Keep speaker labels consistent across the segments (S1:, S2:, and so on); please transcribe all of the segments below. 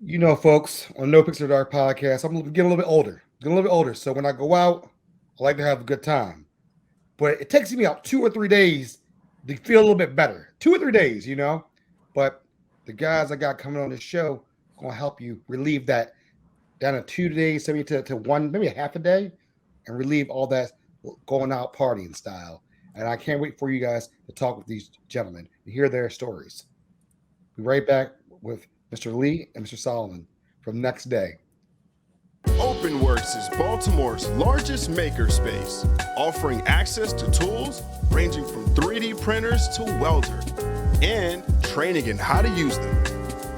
S1: You know, folks, on NoPixAfterDark podcast, I'm getting a little bit older. Getting a little bit older. So when I go out, I like to have a good time. But it takes me out 2 or 3 days to feel a little bit better. 2 or 3 days, you know? But the guys I got coming on the show are going to help you relieve that down to 2 days, maybe to one, maybe a half a day, and relieve all that going out partying style. And I can't wait for you guys to talk with these gentlemen and hear their stories. Be right back with Mr. Leigh and Mr. Solomon from NextDay.
S2: OpenWorks is Baltimore's largest makerspace, offering access to tools ranging from 3D printers to welder, and training in how to use them.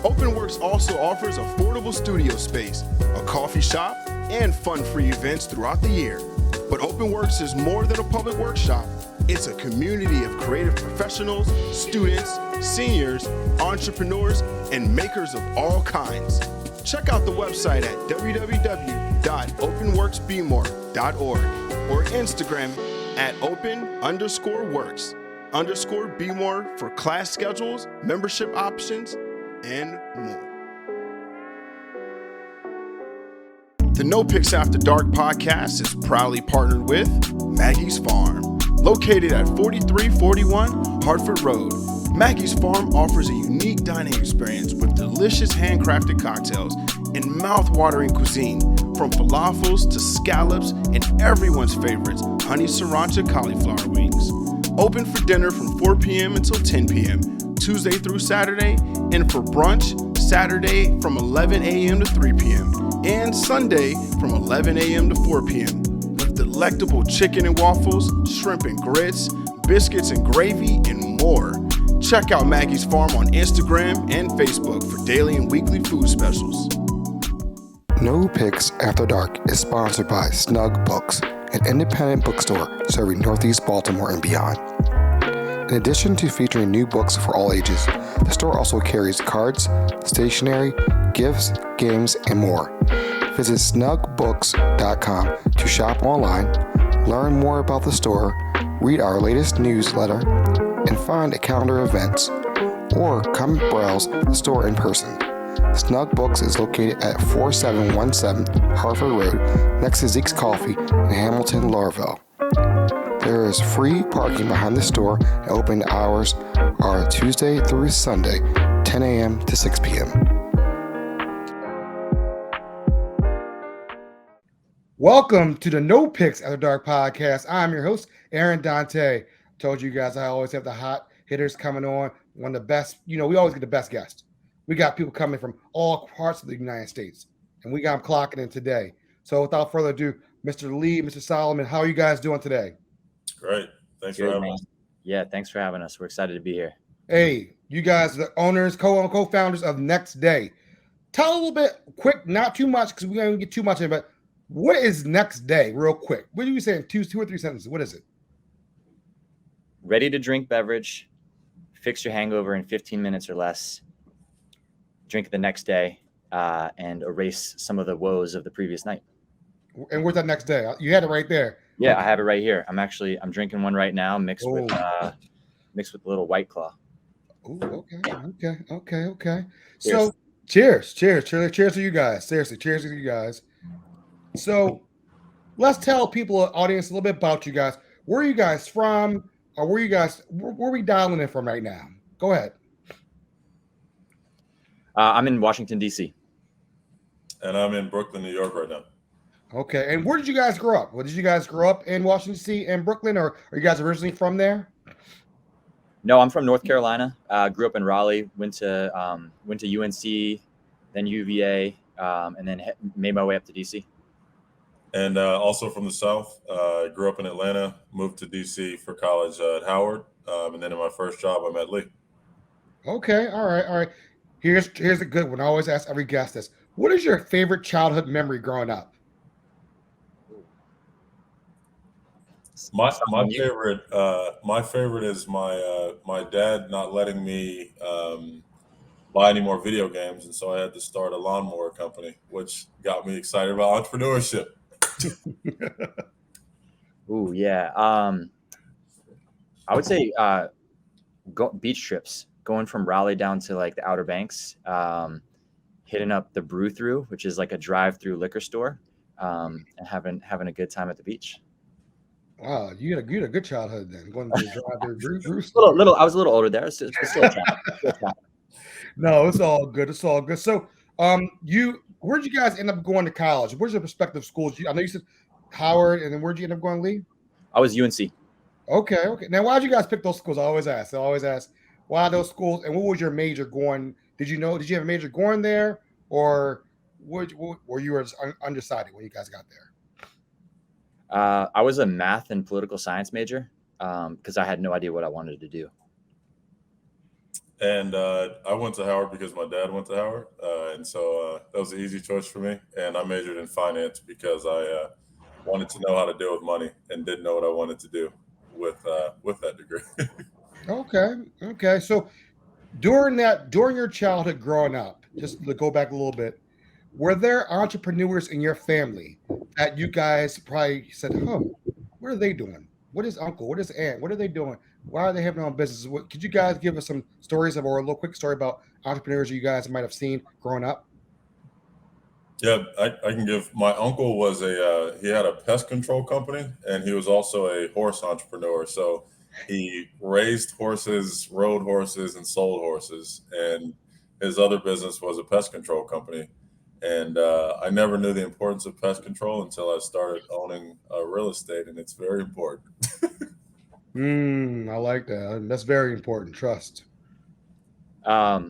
S2: OpenWorks also offers affordable studio space, a coffee shop, and fun-free events throughout the year. But OpenWorks is more than a public workshop. It's a community of creative professionals, students, seniors, entrepreneurs, and makers of all kinds. Check out the website at www.openworksbmore.org or Instagram at open_works_bmore for class schedules, membership options, and more. The NoPixAfterDark podcast is proudly partnered with Maggie's Farm. Located at 4341 Hartford Road, Maggie's Farm offers a unique dining experience with delicious handcrafted cocktails and mouth-watering cuisine, from falafels to scallops and everyone's favorites, honey sriracha cauliflower wings. Open for dinner from 4 p.m. until 10 p.m., Tuesday through Saturday, and for brunch, Saturday from 11 a.m. to 3 p.m., and Sunday from 11 a.m. to 4 p.m. Delectable chicken and waffles, shrimp and grits, biscuits and gravy, and more. Check out Maggie's Farm on Instagram and Facebook for daily and weekly food specials.
S3: No Picks After Dark is sponsored by Snug Books, an independent bookstore serving Northeast Baltimore and beyond. In addition to featuring new books for all ages, the store also carries cards, stationery, gifts, games, and more. Visit snugbooks.com to shop online, learn more about the store, read our latest newsletter, and find a calendar of events, or come browse the store in person. Snug Books is located at 4717 Hartford Road, next to Zeke's Coffee in Hamilton, Laurelville. There is free parking behind the store, and open hours are Tuesday through Sunday, 10 a.m. to 6 p.m.
S1: Welcome to the No Picks After Dark podcast. I'm your host, Aaron Dante. Told you guys I always have the hot hitters coming on. One of the best, we always get the best guests. We got people coming from all parts of the United States, and we got them clocking in today. So without further ado, Mr. Leigh, Mr. Solomon, how are you guys doing today?
S4: Great. Thanks for having us.
S5: Yeah, thanks for having us. We're excited to be here.
S1: Hey, you guys are the owners, co-founders of NextDay. Tell a little bit quick, not too much, because we don't get too much in it, but what is NextDay, real quick? What do you say in two or three sentences? What is it?
S5: Ready to drink beverage, fix your hangover in 15 minutes or less, drink it the next day, and erase some of the woes of the previous night.
S1: And where's that next day? You had it right there.
S5: Yeah, I have it right here. I'm drinking one right now, mixed with a little White Claw.
S1: Oh, okay. So cheers to you guys. Seriously, cheers to you guys. So let's tell people, audience, a little bit about you guys. Where are you guys from? Or where are we dialing in from right now? Go ahead.
S5: I'm in Washington, D.C.
S4: And I'm in Brooklyn, New York right now.
S1: Okay. And where did you guys grow up? Did you guys grow up in Washington, D.C. and Brooklyn, or are you guys originally from there?
S5: No, I'm from North Carolina. Grew up in Raleigh, went to UNC, then UVA, and then made my way up to D.C.
S4: And also from the South. Grew up in Atlanta, moved to D.C. for college at Howard. And then in my first job, I met Leigh.
S1: Okay. All right. Here's a good one. I always ask every guest this. What is your favorite childhood memory growing up?
S4: My favorite is my dad not letting me buy any more video games, and so I had to start a lawnmower company, which got me excited about entrepreneurship.
S5: Ooh, yeah. I would say beach trips, going from Raleigh down to like the Outer Banks. hitting up the Brew Through, which is like a drive-through liquor store, and having a good time at the beach.
S1: Wow, you had a good childhood then. Going to the drive-through Bruce.
S5: I was a little older there. So it's still a time.
S1: No, it's all good. It's all good. So, where'd you guys end up going to college? Where's your prospective schools? I know you said Howard, and then where'd you end up going, Leigh?
S5: I was UNC.
S1: Okay. Now, why'd you guys pick those schools? I always ask why those schools, and what was your major going? Did you have a major going there, or were you undecided when you guys got there?
S5: I was a math and political science major because I had no idea what I wanted to do.
S4: And I went to Howard because my dad went to Howard, and so that was an easy choice for me. And I majored in finance because I wanted to know how to deal with money and didn't know what I wanted to do with that degree.
S1: Okay. So during your childhood growing up, just to go back a little bit, were there entrepreneurs in your family that you guys probably said, what are they doing? What is uncle? What is aunt? What are they doing? Why are they having their own businesses? Could you guys give us some stories or a little quick story about entrepreneurs you guys might have seen growing up?
S4: Yeah, I can give. My uncle was he had a pest control company, and he was also a horse entrepreneur. So he raised horses, rode horses, and sold horses. And his other business was a pest control company. And I never knew the importance of pest control until I started owning real estate, and it's very important.
S1: I like that. That's very important. Trust.
S5: For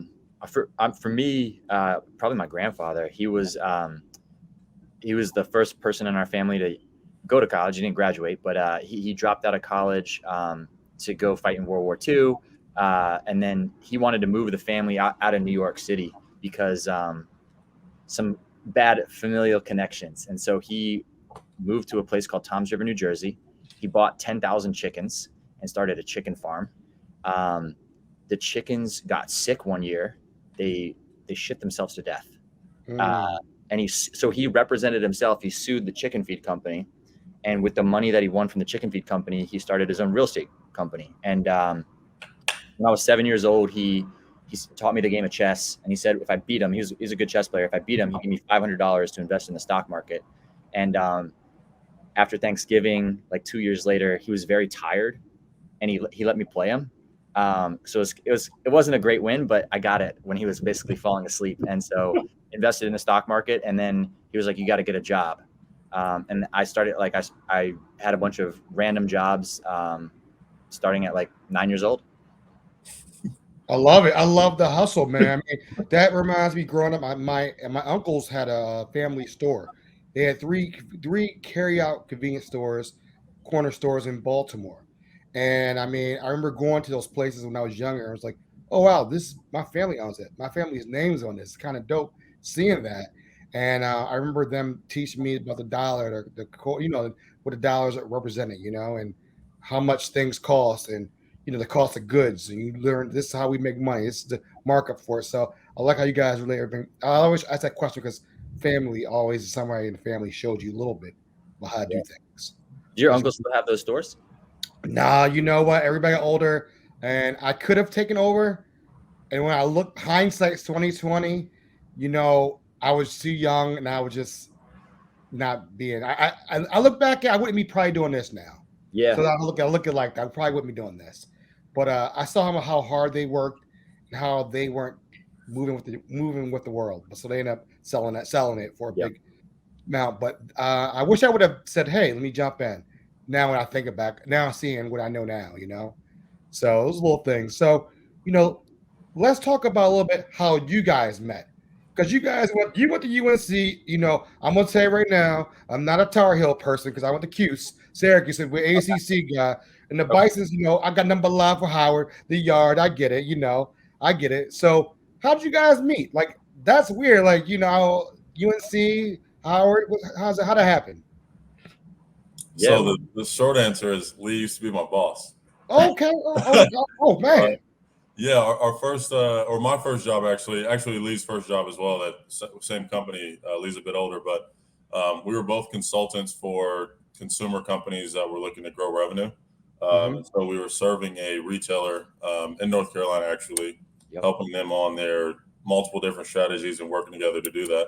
S5: me, probably my grandfather. He was the first person in our family to go to college. He didn't graduate, but he dropped out of college to go fight in World War II, and then he wanted to move the family out of New York City because some bad familial connections. And so he moved to a place called Toms River, New Jersey. He bought 10,000 chickens and started a chicken farm. The chickens got sick one year. They shit themselves to death. And he represented himself. He sued the chicken feed company. And with the money that he won from the chicken feed company, he started his own real estate company. And when I was 7 years old, he taught me the game of chess, and he said if I beat him, he's a good chess player. If I beat him, he'd give me $500 to invest in the stock market. And after Thanksgiving, like 2 years later, he was very tired, and he let me play him. So it wasn't a great win, but I got it when he was basically falling asleep. And so invested in the stock market, and then he was like, "You got to get a job." And I started I had a bunch of random jobs, starting at like 9 years old.
S1: I love it. I love the hustle, man. I mean, that reminds me growing up, my uncles had a family store. They had three carry-out convenience stores, corner stores in Baltimore. And I mean, I remember going to those places when I was younger. I was like, oh wow, my family owns it. My family's name's on this. It's kind of dope seeing that. And I remember them teaching me about the dollar, what the dollars represented, and how much things cost, and the cost of goods, and you learn this is how we make money. This is the markup for it. So I like how you guys relate everything. I always ask that question because family always, somebody in the family showed you a little bit about how to do things.
S5: Do your uncles still have those stores?
S1: Nah, you know what? Everybody got older, and I could have taken over. And when I look, hindsight's 2020. I was too young, and I was just not being. I look back at, I wouldn't be probably doing this now.
S5: Yeah.
S1: So I look at like that. I probably wouldn't be doing this. But I saw how hard they worked and how they weren't moving with the world. So they ended up selling it for a big amount. But I wish I would have said, "Hey, let me jump in." Now when I think back, now I'm seeing what I know now. So those little things. So let's talk about a little bit how you guys met. Because you went to UNC. I'm gonna say right now, I'm not a Tar Heel person because I went to Cuse, Syracuse, with ACC guy, and the Bisons. I got number love for Howard, the Yard. I get it. I get it. So how did you guys meet? Like that's weird. Like UNC, Howard. How'd that happen?
S4: Yeah. So the short answer is Leigh used to be my boss.
S1: Okay. Oh man.
S4: Yeah, our first or my first job actually Leigh's first job as well at same company. Leigh's a bit older, but we were both consultants for consumer companies that were looking to grow revenue. So we were serving a retailer in North Carolina, actually, helping them on their multiple different strategies and working together to do that.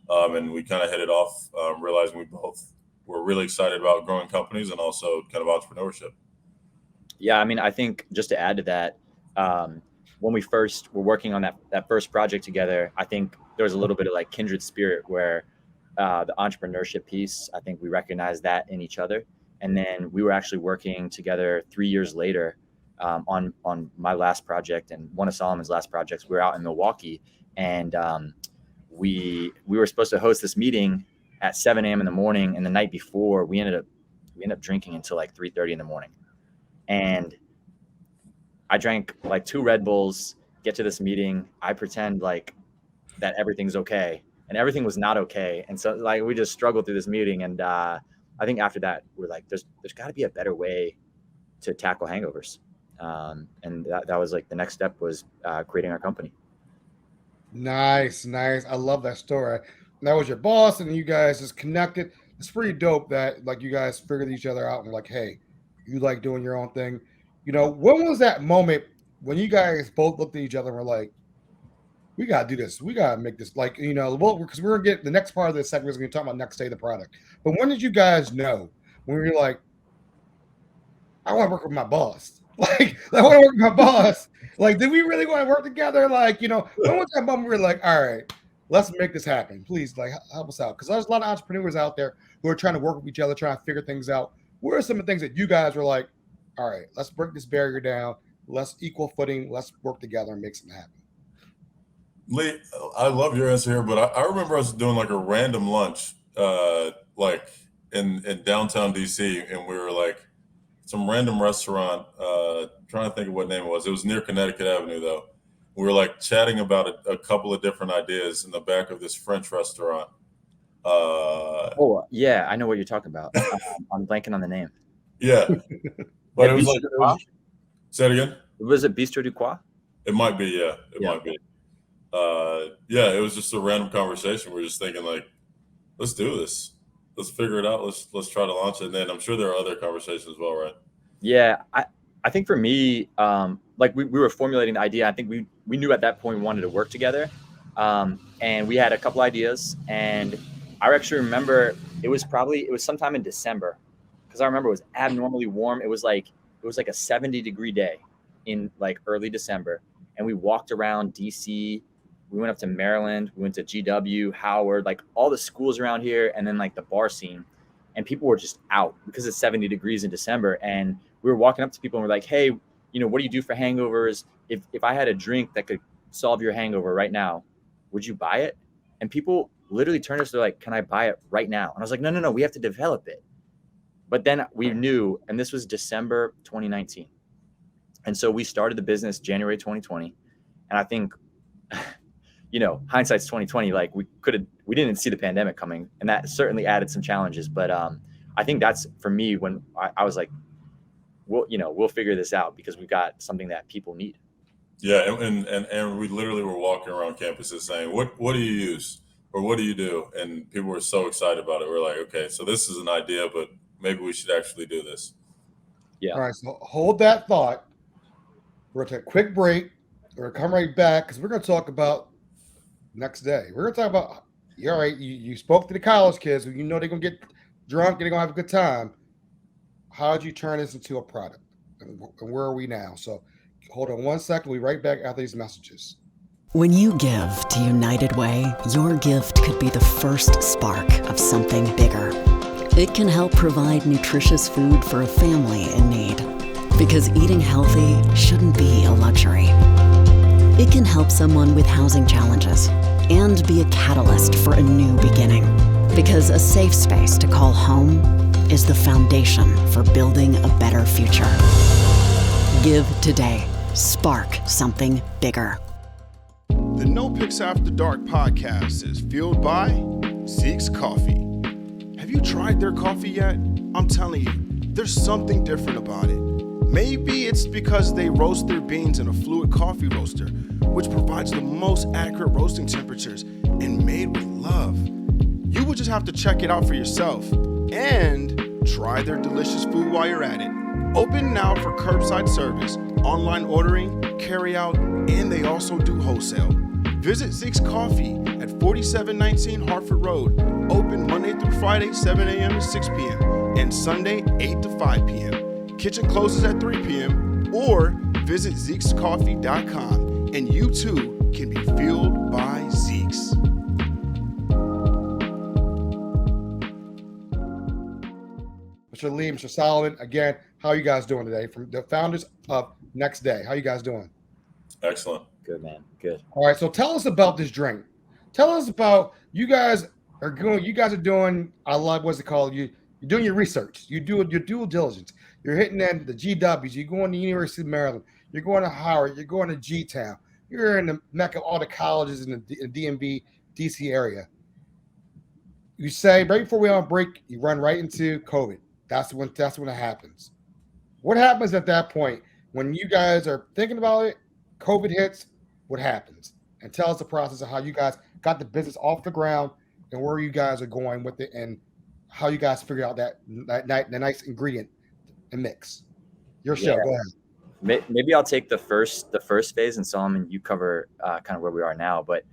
S4: And we kind of hit it off, realizing we both were really excited about growing companies and also kind of entrepreneurship.
S5: Yeah, I mean, I think just to add to that, when we first were working on that first project together, I think there was a little bit of like kindred spirit where the entrepreneurship piece, I think we recognized that in each other. And then we were actually working together 3 years later on my last project and one of Solomon's last projects. We were out in Milwaukee, and we were supposed to host this meeting at 7 a.m. in the morning. And the night before, we ended up drinking until like 3:30 in the morning. And I drank like 2 Red Bulls, get to this meeting. I pretend like that everything's okay, and everything was not okay. And so like we just struggled through this meeting. And I think after that, we're like, there's got to be a better way to tackle hangovers. And that was like the next step was creating our company.
S1: Nice. I love that story. That was your boss, and you guys just connected. It's pretty dope that like you guys figured each other out and like, hey, you like doing your own thing. You know, when was that moment when you guys both looked at each other and were like, we got to do this. We got to make this, like, you know, well, because we're going to get the next part of this segment is going to talk about NextDay, the product. But when did you guys know when you're like, I want to work with my boss? Like, I want to work with my boss. Like, did we really want to work together? Like, you know, when was that moment we were like, all right, let's make this happen. Please, like, help us out. Because there's a lot of entrepreneurs out there who are trying to work with each other, trying to figure things out. What are some of the things that you guys were like, all right, let's break this barrier down. Let's equal footing. Let's work together and make something happen.
S4: Leigh, I love your answer here, but I remember us doing like a random lunch, like in downtown DC, and we were like some random restaurant, trying to think of what name it was. It was near Connecticut Avenue, though. We were like chatting about a couple of different ideas in the back of this French restaurant.
S5: Oh yeah, I know what you're talking about. I'm blanking on the name.
S4: Yeah, but it was like, say it again.
S5: Was it Bistro du Croix?
S4: It might be, yeah. It might be. Yeah, it was just a random conversation. We're just thinking like, let's do this. Let's figure it out. Let's try to launch it. And then I'm sure there are other conversations as well, right? Yeah,
S5: I think for me, like we were formulating the idea. I think we knew at that point we wanted to work together. And we had a couple ideas, and I actually remember it was sometime in December, because I remember it was abnormally warm. It was like a 70-degree day in like early December. And we walked around DC. We went up to Maryland. We went to GW, Howard, like all the schools around here, and then like the bar scene. And people were just out because it's 70 degrees in December. And we were walking up to people and we're like, hey, you know, what do you do for hangovers? If I had a drink that could solve your hangover right now, would you buy it? And people literally turned us, they're like, can I buy it right now? And I was like, no, we have to develop it. But then we knew, and this was December 2019. And so we started the business January 2020. And I think, you know, hindsight's 2020. Like we didn't see the pandemic coming, and that certainly added some challenges. But I think that's for me when I was like, we'll figure this out because we've got something that people need.
S4: Yeah, and we literally were walking around campuses saying, what do you use or what do you do? And people were so excited about it. We're like, okay, so this is an idea, but maybe we should actually do this.
S5: Yeah.
S1: All right, so hold that thought. We're going to take a quick break. We're going to come right back because we're going to talk about NextDay. We're going to talk about, all right, you spoke to the college kids who you know they're going to get drunk and they're going to have a good time. How did you turn this into a product? And where are we now? So hold on one second. We'll be right back after these messages.
S6: When you give to United Way, your gift could be the first spark of something bigger. It can help provide nutritious food for a family in need. Because eating healthy shouldn't be a luxury. It can help someone with housing challenges and be a catalyst for a new beginning. Because a safe space to call home is the foundation for building a better future. Give today. Spark something bigger.
S2: The NoPixAfterDark podcast is fueled by Zeke's Coffee. Have you tried their coffee yet? I'm telling you, there's something different about it. Maybe it's because they roast their beans in a fluid coffee roaster, which provides the most accurate roasting temperatures and made with love. You will just have to check it out for yourself and try their delicious food while you're at it. Open now for curbside service, online ordering, carry out, and they also do wholesale. Visit Zeke's Coffee at 4719 Hartford Road, open Monday through Friday, 7 a.m. to 6 p.m., and Sunday, 8 to 5 p.m. Kitchen closes at 3 p.m., or visit Zeke'sCoffee.com, and you too can be fueled by Zeke's.
S1: Mr. Leigh, Mr. Solomon, again, how are you guys doing today? From the founders of NextDay, how are you guys doing?
S4: Excellent.
S5: Good, man. Good.
S1: All right, so tell us about this drink. Tell us about you guys are doing. I love what's it called? You're doing your research. You do your due diligence. You're hitting in the GWs. You're going to University of Maryland. You're going to Howard. You're going to G-Town. You're in the mecca of all the colleges in the DMV, DC area. You say right before we on break, you run right into COVID. That's when it happens. What happens at that point when you guys are thinking about it? COVID hits. What happens? And tell us the process of how you guys got the business off the ground and where you guys are going with it and how you guys figured out that nice ingredient and mix. Your show. Go ahead.
S5: Maybe I'll take the first phase, and Solomon, you cover kind of where we are now. But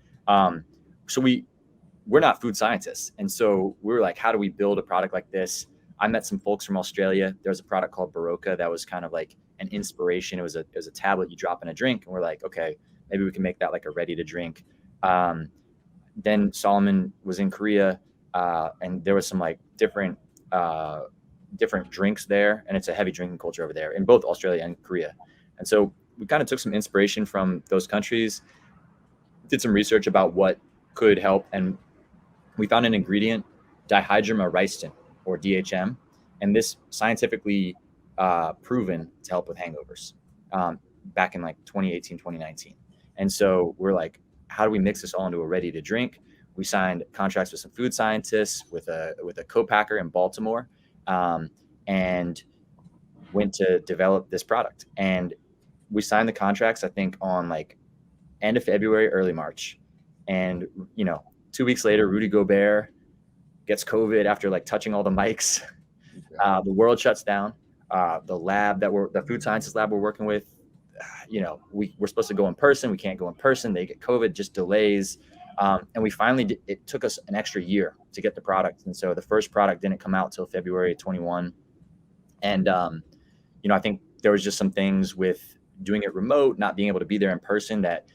S5: so we're not food scientists, and so we were like, how do we build a product like this? I met some folks from Australia. There's a product called Baroka that was kind of like an inspiration. It was a tablet you drop in a drink, and we're like, okay, maybe we can make that like a ready to drink. Then Solomon was in Korea, and there was some like different drinks there, and it's a heavy drinking culture over there in both Australia and Korea. And so we kind of took some inspiration from those countries, did some research about what could help, and we found an ingredient, dihydromericin, or DHM, and this scientifically proven to help with hangovers back in like 2018, 2019. And so we're like, how do we mix this all into a ready to drink? We signed contracts with some food scientists, with a co-packer in Baltimore, and went to develop this product. And we signed the contracts, I think, on like end of February, early March. And 2 weeks later, Rudy Gobert gets COVID after like touching all the mics. The world shuts down. The food sciences lab we're working with, we're supposed to go in person. We can't go in person. They get COVID, just delays. And we finally it took us an extra year to get the product. And so the first product didn't come out till February 21. And, I think there was just some things with doing it remote, not being able to be there in person that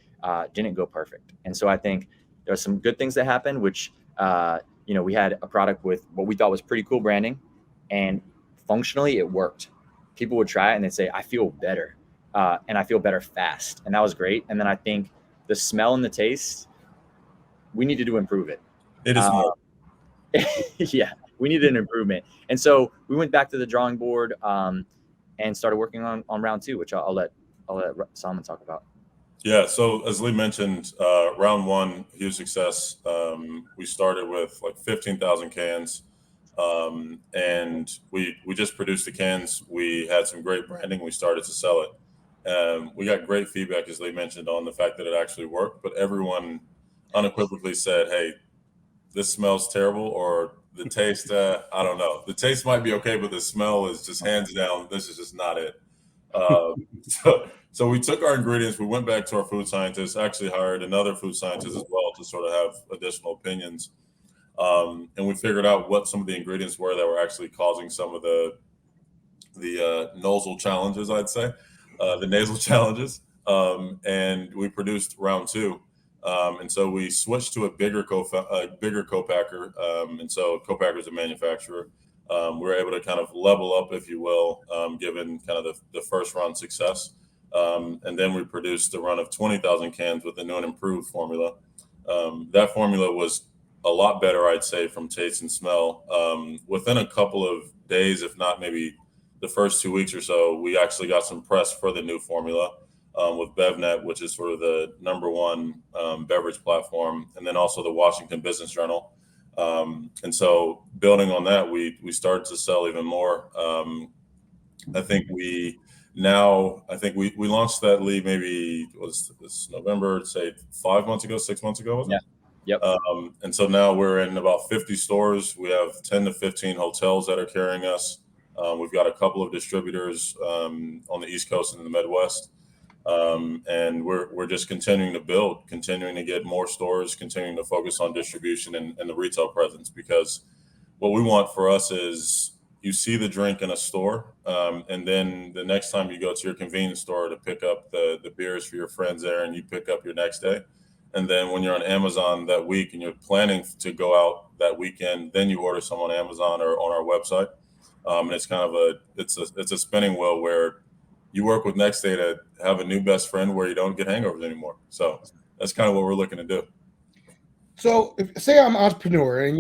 S5: didn't go perfect. And so I think there are some good things that happened, which, we had a product with what we thought was pretty cool branding, and functionally it worked. People would try it and they'd say, I feel better. And I feel better fast. And that was great. And then I think the smell and the taste, we needed to improve it.
S4: It is more.
S5: Yeah, we needed an improvement. And so we went back to the drawing board and started working on round two, which I'll let Solomon talk about.
S4: Yeah. So as Leigh mentioned, round one, huge success. We started with like 15,000 cans. And we just produced the cans. We had some great branding. We started to sell it. We got great feedback, as Leigh mentioned, on the fact that it actually worked, but everyone unequivocally said, hey, this smells terrible, or the taste, I don't know. The taste might be okay, but the smell is just hands down, this is just not it. So we took our ingredients, we went back to our food scientists, actually hired another food scientist as well to sort of have additional opinions. And we figured out what some of the ingredients were that were actually causing some of the nasal challenges, I'd say, the nasal challenges. And we produced round two. And so we switched to a bigger co-packer. And so co-packer is a manufacturer. We were able to kind of level up, if you will, given kind of the first run success. And then we produced a run of 20,000 cans with a new and improved formula. That formula was a lot better, I'd say, from taste and smell. Within a couple of days, if not maybe the first 2 weeks or so, we actually got some press for the new formula with BevNet, which is sort of the #1 beverage platform, and then also the Washington Business Journal. And so building on that, we started to sell even more. I think we launched that, Leigh, maybe was this November, say 6 months ago, wasn't it?
S5: Yep.
S4: And so now we're in about 50 stores. We have 10 to 15 hotels that are carrying us. We've got a couple of distributors on the East Coast and in the Midwest. And we're just continuing to build, continuing to get more stores, continuing to focus on distribution and the retail presence, because what we want for us is you see the drink in a store, and then the next time you go to your convenience store to pick up the beers for your friends there, and you pick up your next day. And then when you're on Amazon that week and you're planning to go out that weekend, then you order some on Amazon or on our website. And it's kind of it's a spinning wheel where you work with NextDay to have a new best friend where you don't get hangovers anymore. So that's kind of what we're looking to do.
S1: So say I'm an entrepreneur and,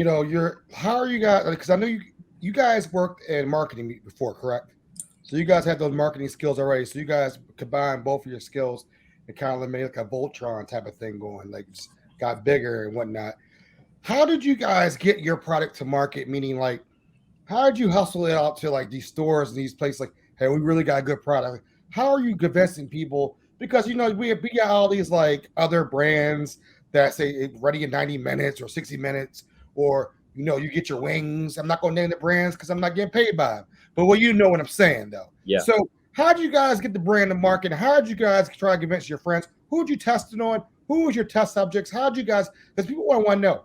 S1: how are you guys, because I know you guys worked in marketing before, correct? So you guys have those marketing skills already. So you guys combine both of your skills and kind of made like a Voltron type of thing going, like just got bigger and whatnot. How did you guys get your product to market? Meaning, like, how did you hustle it out to like these stores and these places? Like, hey, we really got a good product. How are you convincing people? Because we got all these like other brands that say it's ready in 90 minutes or 60 minutes, or you get your wings. I'm not going to name the brands because I'm not getting paid by them. But you know what I'm saying, though.
S5: Yeah.
S1: So how did you guys get the brand to market? How did you guys try to convince your friends? Who did you test it on? Who was your test subjects? How did you guys? Because people want to know.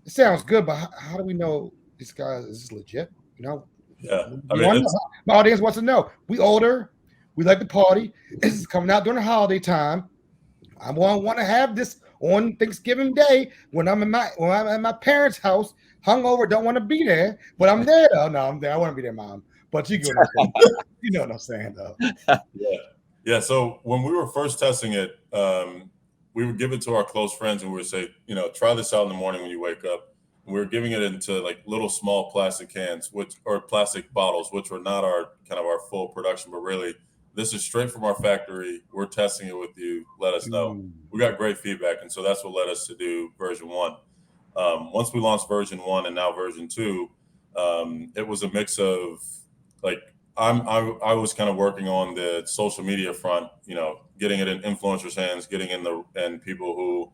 S1: It sounds good, but how do we know these guys? Is this legit?
S4: Yeah.
S1: My audience wants to know. We older. We like to party. This is coming out during the holiday time. I want to have this on Thanksgiving Day when I'm at my parents' house, hungover. Don't want to be there, but I'm there though. No, I'm there. I want to be there, Mom. But you know what I'm saying, though.
S4: Yeah. So when we were first testing it, we would give it to our close friends and we would say, try this out in the morning when you wake up. And we were giving it into like little small plastic cans, or plastic bottles, which were not our full production, but really this is straight from our factory. We're testing it with you. Let us know. We got great feedback. And so that's what led us to do version 1. Once we launched version 1 and now version 2, it was a mix of like, I was kind of working on the social media front, getting it in influencers' hands, getting in people who,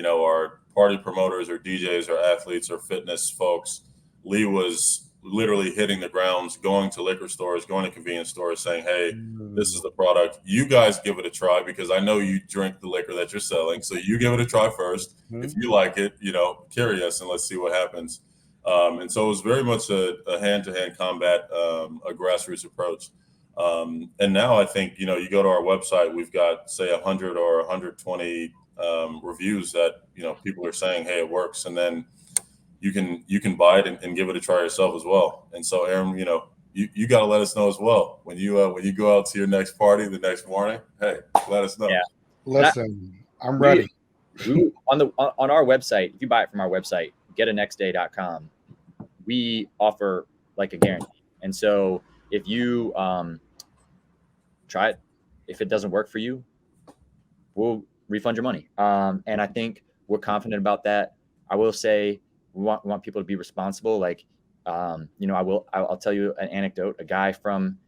S4: are party promoters or DJs or athletes or fitness folks. Leigh was literally hitting the grounds, going to liquor stores, going to convenience stores, saying, hey, this is the product. You guys give it a try because I know you drink the liquor that you're selling. So you give it a try first. If you like it, carry us and let's see what happens. And so it was very much a hand-to-hand combat, a grassroots approach. And now I think, you go to our website, we've got, say, 100 or 120 reviews that, people are saying, hey, it works. And then you can buy it and give it a try yourself as well. And so, Aaron, you got to let us know as well. When you go out to your next party the next morning, hey, let us know.
S5: Yeah.
S1: Listen, I'm ready.
S5: On our website, if you buy it from our website, getanextday.com, we offer like a guarantee. And so if you try it, if it doesn't work for you, we'll refund your money. And I think we're confident about that. I will say we want people to be responsible. Like, I'll tell you an anecdote. A guy from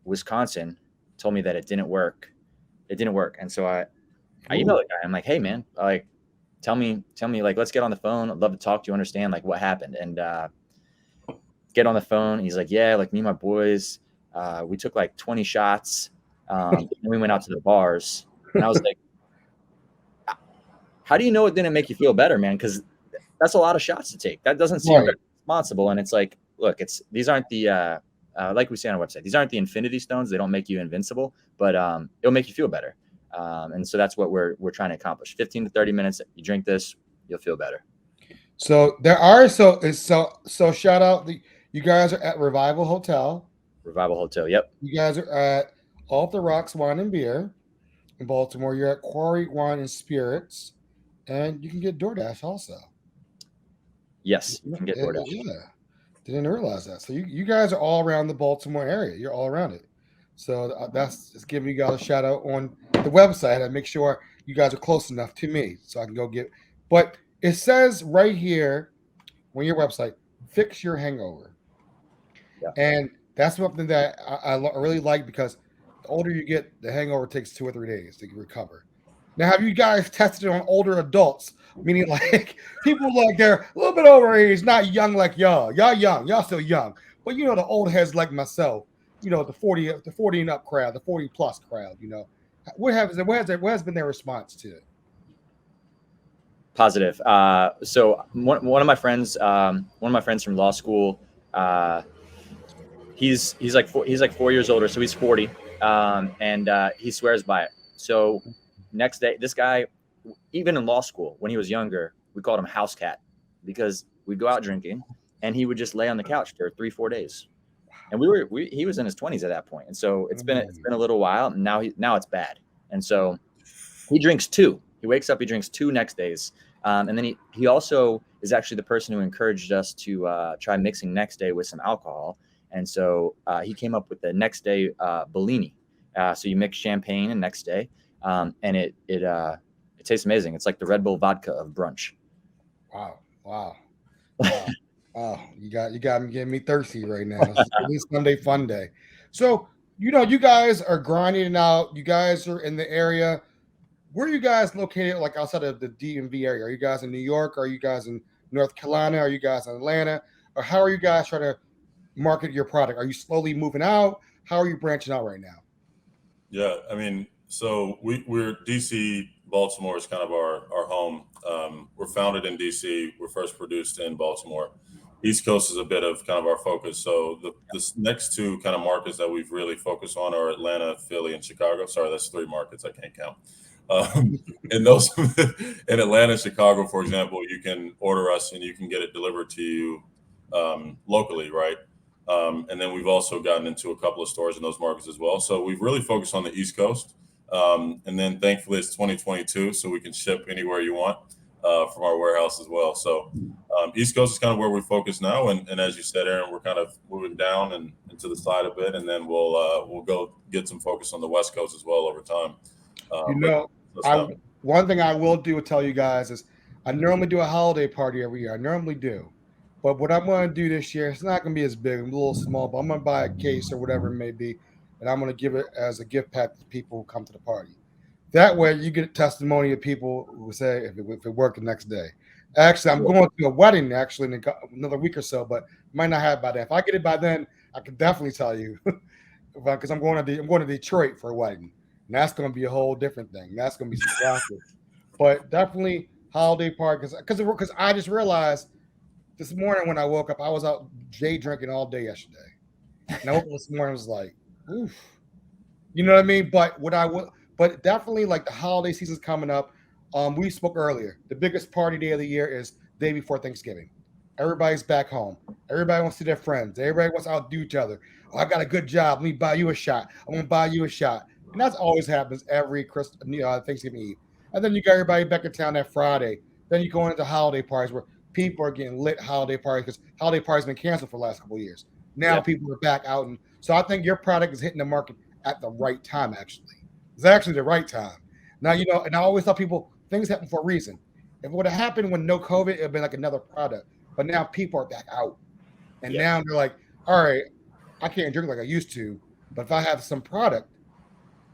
S5: Wisconsin told me that it didn't work. And so I emailed the guy. I'm like, hey man, like, tell me, like, let's get on the phone. I'd love to talk to you, understand like what happened. And get on the phone. He's like, yeah, like me and my boys, we took like 20 shots. And we went out to the bars. And I was like, how do you know it didn't make you feel better, man? Because that's a lot of shots to take. That doesn't seem responsible. And it's like, look, these aren't the like we say on our website, these aren't the infinity stones. They don't make you invincible, but it'll make you feel better. And so that's what we're trying to accomplish. 15 to 30 minutes. You drink this, you'll feel better.
S1: So there are so shout out you guys are at Revival Hotel.
S5: Yep.
S1: You guys are at Off the Rocks Wine and Beer in Baltimore. You're at Quarry Wine and Spirits, and you can get DoorDash also.
S5: Yes, you can get DoorDash.
S1: Yeah, didn't realize that. So you guys are all around the Baltimore area. You're all around it. So that's just giving you guys a shout out on the website and make sure you guys are close enough to me so I can go get. But it says right here on your website, fix your hangover.
S5: Yeah.
S1: And that's something that I really like because the older you get, the hangover takes 2 or 3 days to recover. Now, have you guys tested it on older adults? Meaning like people like they're a little bit over age, not young like y'all. Y'all young, y'all still young. But the old heads like myself, the 40 and up crowd, the 40 plus crowd, What has been their response to it?
S5: Positive. So one of my friends from law school, he's like 4 years older, so he's 40, and he swears by it. So NextDay, this guy, even in law school when he was younger, we called him House Cat because we'd go out drinking and he would just lay on the couch for 3-4 days. And he was in his 20s at that point, and so it's been a little while. And now it's bad, and so he drinks 2. He wakes up, he drinks 2 NextDays, and then he also is actually the person who encouraged us to try mixing NextDay with some alcohol, and so he came up with the NextDay Bellini. So you mix champagne and NextDay, and it tastes amazing. It's like the Red Bull vodka of brunch.
S1: Wow. Oh, you got me getting me thirsty right now. It's Sunday fun day. So, you guys are grinding it out. You guys are in the area. Where are you guys located, like outside of the DMV area? Are you guys in New York? Are you guys in North Carolina? Are you guys in Atlanta? Or how are you guys trying to market your product? Are you slowly moving out? How are you branching out right now?
S4: Yeah, I mean, so we're DC, Baltimore is kind of our home. We're founded in DC. We're first produced in Baltimore. East Coast is a bit of kind of our focus. So the next 2 kind of markets that we've really focused on are Atlanta, Philly, and Chicago. Sorry, that's 3 markets. I can't count. In Atlanta, Chicago, for example, you can order us and you can get it delivered to you locally, right? And then we've also gotten into a couple of stores in those markets as well. So we've really focused on the East Coast. And then thankfully it's 2022, so we can ship anywhere you want from our warehouse as well. So East Coast is kind of where we focus now. And as you said, Aaron, we're kind of moving down and to the side a bit, and then we'll go get some focus on the West Coast as well over time.
S1: One thing I will do to tell you guys is I normally do a holiday party every year. I normally do. But what I'm going to do this year, it's not going to be as big. I'm a little small, but I'm going to buy a case or whatever it may be, and I'm going to give it as a gift pack to people who come to the party. That way, you get a testimony of people who say if it worked the next day. Actually, I'm going to a wedding actually in another week or so, but might not have it by then. If I get it by then, I can definitely tell you because I'm going to Detroit for a wedding, and that's going to be a whole different thing. That's going to be some classic. But definitely holiday party because I just realized. This morning when I woke up, I was out day drinking all day yesterday. And I woke up this morning, I was like, oof. You know what I mean? But definitely like the holiday season's coming up. We spoke earlier. The biggest party day of the year is the day before Thanksgiving. Everybody's back home. Everybody wants to see their friends. Everybody wants to outdo each other. Oh, I got a good job. Let me buy you a shot. I'm going to buy you a shot. And that's always happens every Thanksgiving Eve. And then you got everybody back in town that Friday. Then you go into holiday parties where people are getting lit holiday parties because holiday parties have been canceled for the last couple of years. Now people are back out. And so I think your product is hitting the market at the right time, actually. It's actually the right time. Now, and I always tell people things happen for a reason. If it would have happened when no COVID, it would have been like another product. But now people are back out. And now they're like, all right, I can't drink like I used to. But if I have some product,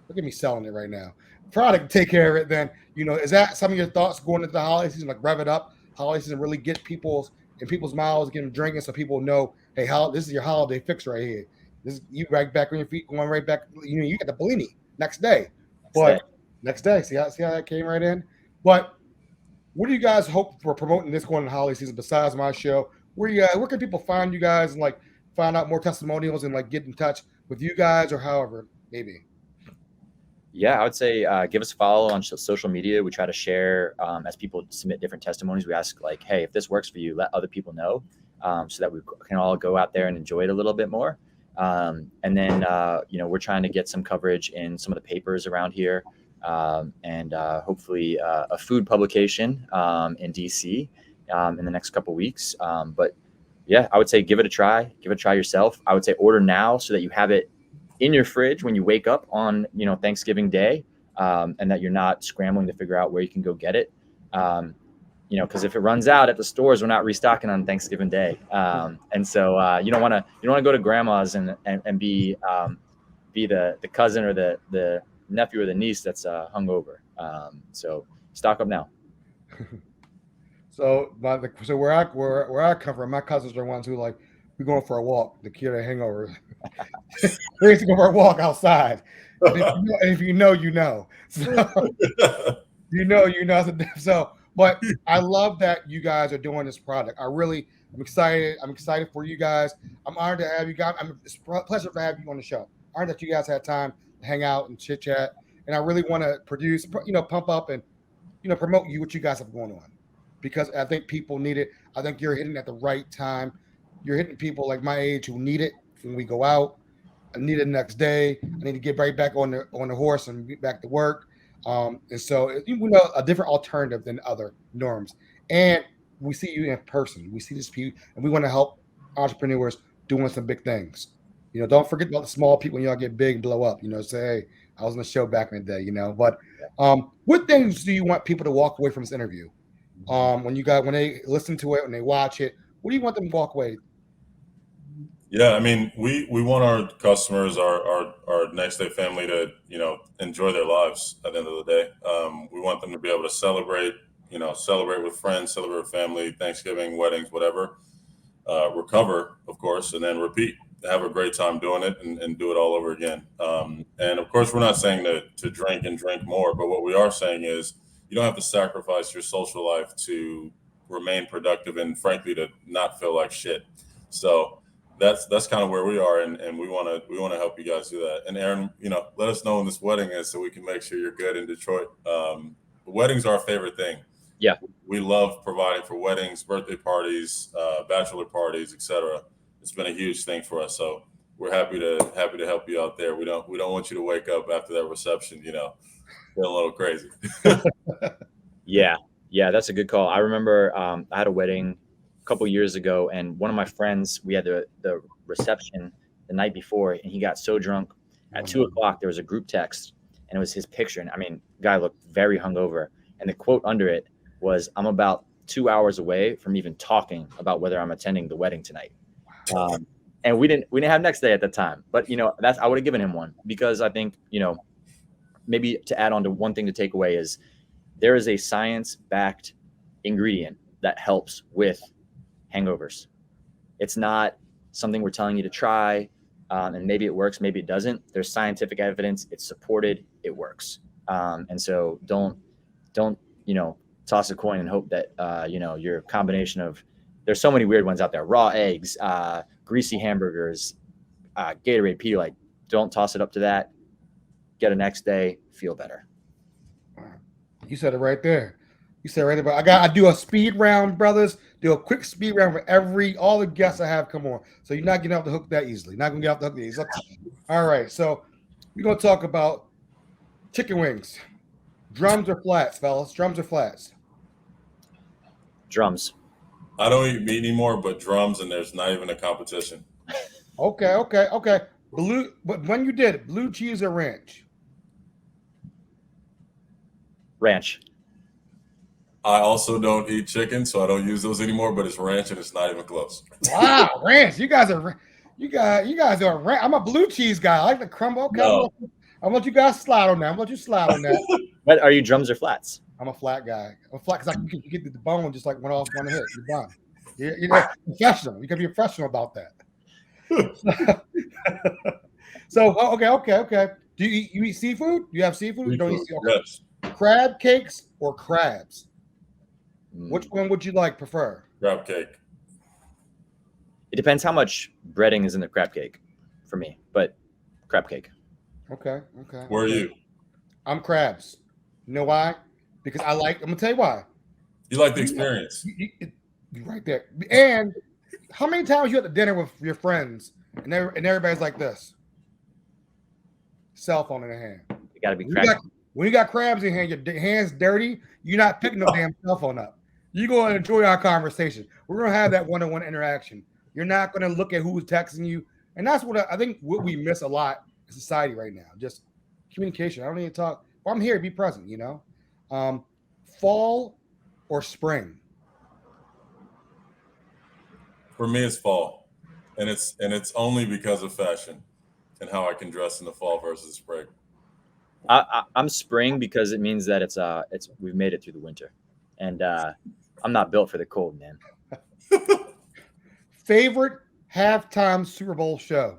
S1: look at me selling it right now. Product, take care of it. Then, is that some of your thoughts going into the holiday season, like rev it up? Holiday season really get people's mouths, get them drinking, so people know, hey, this is your holiday fix right here. This you right back on your feet, going right back. You get the Bellini next day. Next day, see how that came right in. But what do you guys hope for promoting this going in the holiday season besides my show? Where can people find you guys and like find out more testimonials and like get in touch with you guys or however maybe?
S5: Yeah, I would say give us a follow on social media. We try to share as people submit different testimonies. We ask like, hey, if this works for you, let other people know so that we can all go out there and enjoy it a little bit more. And then, we're trying to get some coverage in some of the papers around here and hopefully a food publication in DC in the next couple of weeks. But yeah, I would say give it a try. Give it a try yourself. I would say order now so that you have it in your fridge when you wake up on, Thanksgiving Day, and that you're not scrambling to figure out where you can go get it. Because if it runs out at the stores, we're not restocking on Thanksgiving Day. And so you don't want to go to grandma's and be the cousin or the nephew or the niece that's hungover. So stock up now.
S1: So where I come from, my cousins are ones who like we're going for a walk to cure the hangover. We used to go for a walk outside. And if you know, you know. So, you know. So, but I love that you guys are doing this product. I'm excited. I'm excited for you guys. I'm honored to have you guys. It's a pleasure to have you on the show. Honored that you guys had time to hang out and chit chat. And I really want to produce, pump up and, promote what you guys have going on, because I think people need it. I think you're hitting at the right time. You're hitting people like my age who need it when we go out. I need it next day. I need to get right back on the horse and get back to work. And so we know a different alternative than other norms. And we see you in person. We see this people, and we want to help entrepreneurs doing some big things. Don't forget about the small people when y'all get big and blow up. Say, hey, I was on the show back in the day. But what things do you want people to walk away from this interview? When they listen to it, when they watch it, what do you want them to walk away?
S4: Yeah, I mean, we want our customers, our NextDay family to, enjoy their lives at the end of the day. We want them to be able to celebrate with friends, celebrate with family, Thanksgiving, weddings, whatever, recover, of course, and then repeat, have a great time doing it and do it all over again. And of course, we're not saying to drink and drink more, but what we are saying is you don't have to sacrifice your social life to remain productive and frankly, to not feel like shit. So that's kind of where we are, and we want to help you guys do that. And Aaron, let us know when this wedding is so we can make sure you're good in Detroit. Weddings are our favorite thing.
S5: Yeah,
S4: we love providing for weddings, birthday parties, bachelor parties, etc. It's been a huge thing for us, so we're happy to help you out there. We don't want you to wake up after that reception, feeling a little crazy.
S5: Yeah, that's a good call. I remember I had a wedding a couple years ago, and one of my friends, we had the reception the night before, and he got so drunk at 2:00 there was a group text, and it was his picture, and I mean, guy looked very hungover, and the quote under it was, "I'm about 2 hours away from even talking about whether I'm attending the wedding tonight." And we didn't have next day at the time, but I would have given him one, because I think maybe to add on to one thing to take away is there is a science-backed ingredient that helps with hangovers. It's not something we're telling you to try, and maybe it works, maybe it doesn't. There's scientific evidence. It's supported. It works. And so don't toss a coin and hope that your combination of, there's so many weird ones out there: raw eggs, greasy hamburgers, Gatorade, Pedialyte. Don't toss it up to that. Get a next day, feel better.
S1: You said it right there. You said right about. I do a speed round, brothers. Do a quick speed round for all the guests I have come on. So you're not getting off the hook that easily. Not gonna get off the hook that easily. All right. So we're gonna talk about chicken wings. Drums or flats, fellas? Drums or flats?
S5: Drums.
S4: I don't eat meat anymore, but drums, and there's not even a competition.
S1: Okay. But when you did it, blue cheese or ranch?
S5: Ranch.
S1: Uh,
S4: I also don't eat chicken, so I don't use those anymore. But it's ranch, and it's not even close.
S1: Wow, ranch! You guys are ranch. I'm a blue cheese guy. I like the crumble. Okay,
S4: No.
S1: I'm gonna let you guys slide on that. I'm gonna let you slide on that.
S5: But are you drums or flats?
S1: I'm a flat guy. I'm a flat because you get the bone just like one hit. You're done. You're professional. You can be professional about that. So okay. Do you eat seafood? Do you have seafood? You don't eat seafood?
S4: Yes.
S1: Crab cakes or crabs? Which one would you prefer?
S4: Crab cake.
S5: It depends how much breading is in the crab cake for me, but crab cake.
S1: Okay.
S4: Where are you?
S1: I'm crabs. You know why? Because I'm gonna tell you why.
S4: You like the experience.
S1: You're right there. And how many times you at the dinner with your friends and everybody's like this? Cell phone in the hand.
S5: You got to be crab.
S1: When you got crabs in your hand, your hands dirty, you're not picking no damn cell phone up. You're going to enjoy our conversation. We're going to have that one-on-one interaction. You're not going to look at who's texting you. And that's what I think we miss a lot in society right now. Just communication. I don't need to talk. Well, I'm here to be present, Fall or spring?
S4: For me, it's fall, and it's only because of fashion and how I can dress in the fall versus spring.
S5: I'm spring because it means that it's we've made it through the winter, and I'm not built for the cold, man.
S1: Favorite halftime Super Bowl show.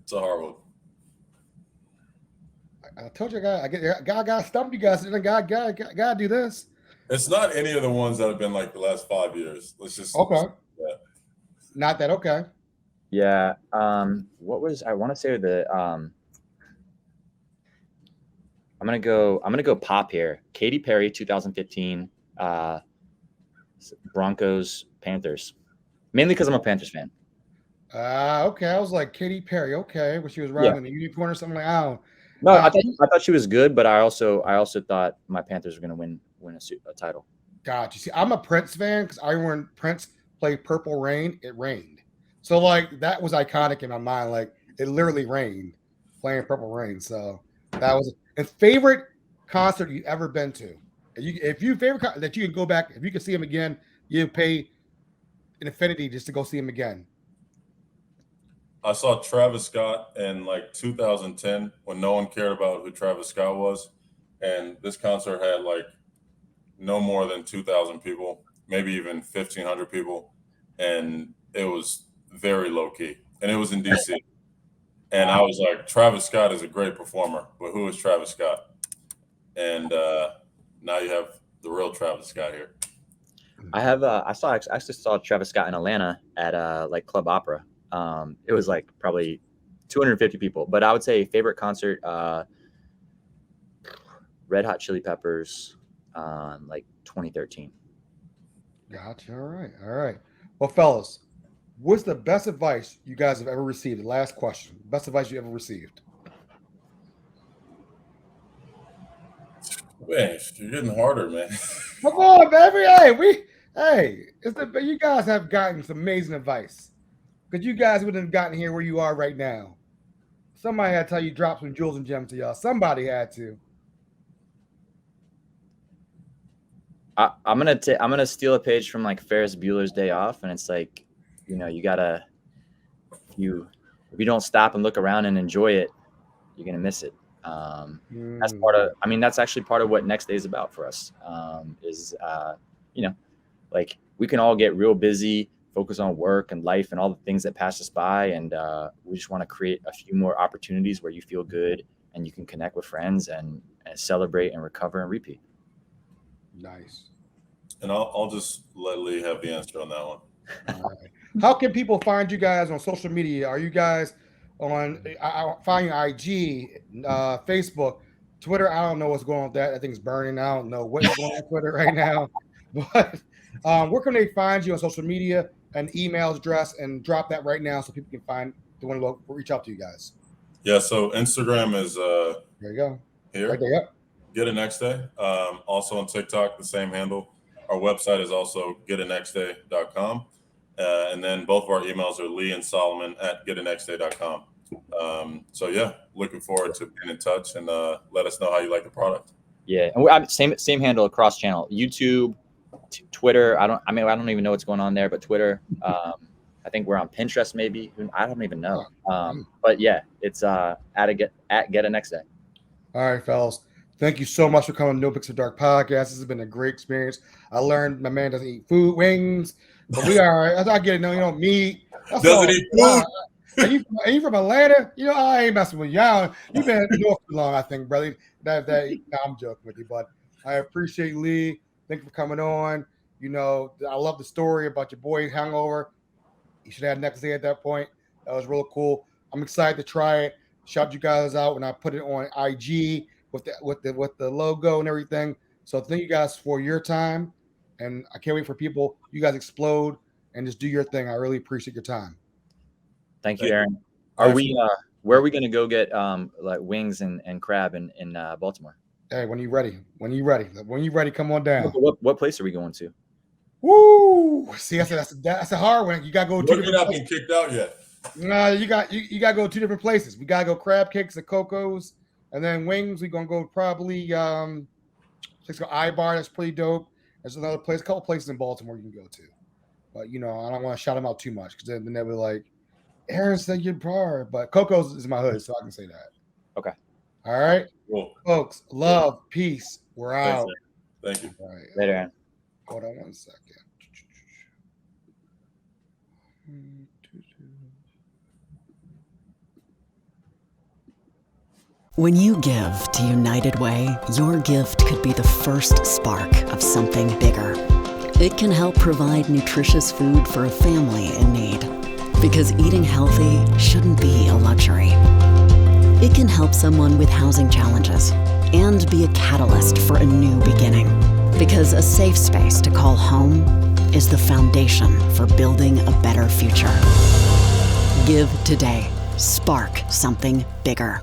S4: It's a hard one.
S1: I told you, I got to stump you guys. And I got to do this.
S4: It's not any of the ones that have been like the last 5 years. Let's just
S1: Okay.
S4: Yeah.
S1: Not that okay.
S5: Yeah. What was I want to say I'm gonna go pop here. Katy Perry, 2015, Broncos, Panthers. Mainly because I'm a Panthers fan.
S1: Okay. I was like Katy Perry. Okay, when she was riding the unicorn or something like. Oh.
S5: No, I thought she was good, but I also thought my Panthers were gonna win a title.
S1: Gotcha. See, I'm a Prince fan because I remember when Prince played Purple Rain, it rained. So like that was iconic in my mind. Like it literally rained playing Purple Rain. So that was a favorite concert you've ever been to. If you favorite that you can go back, if you can see him again, you pay an infinity just to go see him again.
S4: I saw Travis Scott in like 2010 when no one cared about who Travis Scott was. And this concert had like no more than 2,000 people, maybe even 1,500 people. And it was very low key. And it was in DC. And I was like, Travis Scott is a great performer, but who is Travis Scott? And now you have the real Travis Scott here.
S5: I actually saw Travis Scott in Atlanta at like Club Opera. It was like probably 250 people, but I would say favorite concert, Red Hot Chili Peppers, like 2013.
S1: Gotcha. All right. Well, fellas, what's the best advice you guys have ever received? The last question. Best advice you ever received?
S4: Man, you're getting harder, man.
S1: Come on, baby. You guys have gotten some amazing advice. Because you guys wouldn't have gotten here where you are right now. Somebody had to tell you drop some jewels and gems to y'all. Somebody had to.
S5: I'm gonna steal a page from like Ferris Bueller's Day Off, and it's like, you gotta, if you don't stop and look around and enjoy it, you're gonna miss it. That's actually part of what NextDay is about for us. Like we can all get real busy, focus on work and life and all the things that pass us by, and we just want to create a few more opportunities where you feel good and you can connect with friends and celebrate and recover and repeat.
S1: Nice.
S4: And I'll just let Leigh have the answer on that one.
S1: All right. How can people find you guys on social media? Are you guys on find your IG, Facebook, Twitter? I don't know what's going on with that. I think it's burning. I don't know what's going on Twitter right now. But where can they find you on social media and email address, and drop that right now so people can find the one to reach out to you guys?
S4: Yeah, so Instagram is
S1: there you go.
S4: Here.
S1: Right there, yep.
S4: Get a NextDay. Also on TikTok, the same handle. Our website is also getanextday.com. And then both of our emails are Leigh and Solomon at getanextday.com. So yeah, looking forward to being in touch, and let us know how you like the product.
S5: Yeah, and same handle across channel, YouTube, Twitter. I don't even know what's going on there, but Twitter. I think we're on Pinterest, maybe. I don't even know. But yeah, it's at Get a NextDay.
S1: All right, fellas. Thank you so much for coming to NoPixAfterDark podcast. This has been a great experience. I learned my man doesn't eat wings, but we are. I get it. No, you don't meat.
S4: Doesn't eat food.
S1: Are you from Atlanta? I ain't messing with you. You've been in North too long, I think, brother. No, I'm joking with you, but I appreciate Leigh. Thank you for coming on. I love the story about your boy hangover. You should have NextDay at that point. That was real cool. I'm excited to try it. Shout you guys out when I put it on IG with the logo and everything. So thank you guys for your time, and I can't wait for you guys explode and just do your thing. I really appreciate your time.
S5: Thank you, Aaron. Where are we going to go get like wings and crab in Baltimore?
S1: Hey, when you ready, come on down.
S5: What place are we going to?
S1: Woo! See, that's a hard one. You gotta go.
S4: You're not been kicked out yet.
S1: No, you gotta go 2 different places. We gotta go crab cakes at Coco's, and then wings. We're gonna go probably let's go I-Bar. That's pretty dope. There's another place, a couple places in Baltimore you can go to, but I don't want to shout them out too much because then they'll be like, Aaron said your bar, but Coco's is my hood, so I can say that.
S5: Okay.
S1: All right,
S4: Cool.
S1: folks. Love, peace. We're out.
S4: Thanks, Thank you.
S1: All right.
S5: Later, Aaron.
S1: Hold on one second.
S6: When you give to United Way, your gift could be the first spark of something bigger. It can help provide nutritious food for a family in need. Because eating healthy shouldn't be a luxury. It can help someone with housing challenges and be a catalyst for a new beginning. Because a safe space to call home is the foundation for building a better future. Give today. Spark something bigger.